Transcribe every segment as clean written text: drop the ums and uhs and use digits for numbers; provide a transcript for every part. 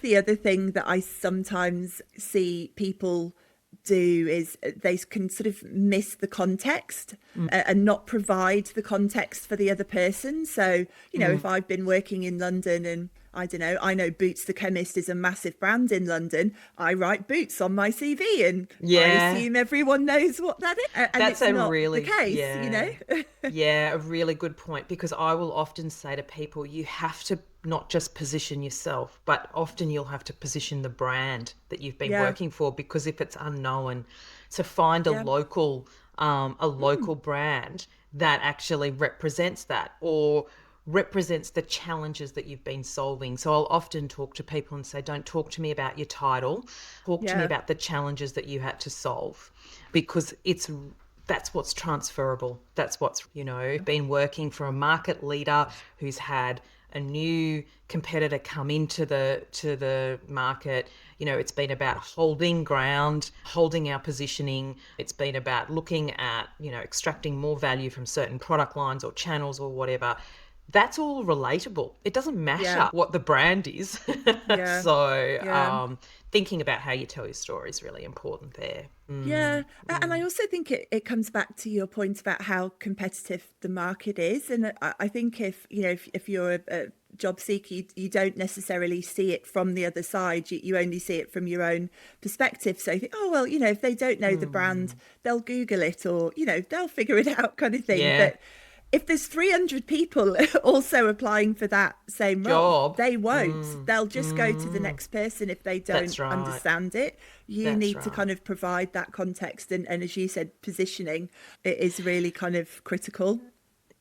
The other thing that I sometimes see people do is they can sort of miss the context and not provide the context for the other person. So, if I've been working in London and I don't know, I know Boots the Chemist is a massive brand in London. I write Boots on my CV and I Yeah, assume everyone knows what that is. And that's it's a not the really, case. yeah. Yeah, a really good point, because I will often say to people, you have to not just position yourself, but often you'll have to position the brand that you've been Yeah, working for, because if it's unknown, to find yeah. a local brand that actually represents that, or represents the challenges that you've been solving. So I'll often talk to people and say, don't talk to me about your title, talk to me Yeah. about the challenges that you had to solve, because that's what's transferable. That's what's, been working for a market leader who's had a new competitor come into the market. It's been about holding ground, holding our positioning. It's been about looking at, extracting more value from certain product lines or channels or whatever. That's all relatable. It doesn't Yeah. matter what the brand is. Yeah. So, Yeah. thinking about how you tell your story is really important there. Yeah, and I also think it comes back to your point about how competitive the market is, and I think if you're a job seeker, you don't necessarily see it from the other side. You only see it from your own perspective. So you think, oh well, if they don't know the brand, they'll Google it, or they'll figure it out, kind of thing. Yeah, But if there's 300 people also applying for that same role, job. they won't. They'll just go to the next person if they That's don't right. understand it. You That's need to right. kind of provide that context. And as you said, positioning it is really kind of critical.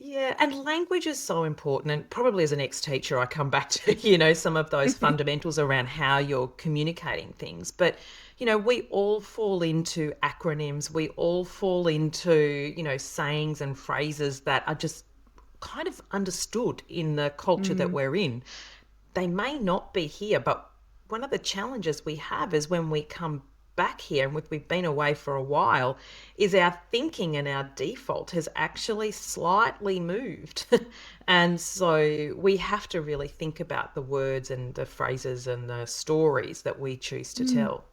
Yeah, and language is so important. And probably as an ex-teacher, I come back to, some of those fundamentals around how you're communicating things. But, we all fall into acronyms. We all fall into, sayings and phrases that are just kind of understood in the culture that we're in. They may not be here, but one of the challenges we have is when we come back here and we've been away for a while, is our thinking and our default has actually slightly moved. And so we have to really think about the words and the phrases and the stories that we choose to tell.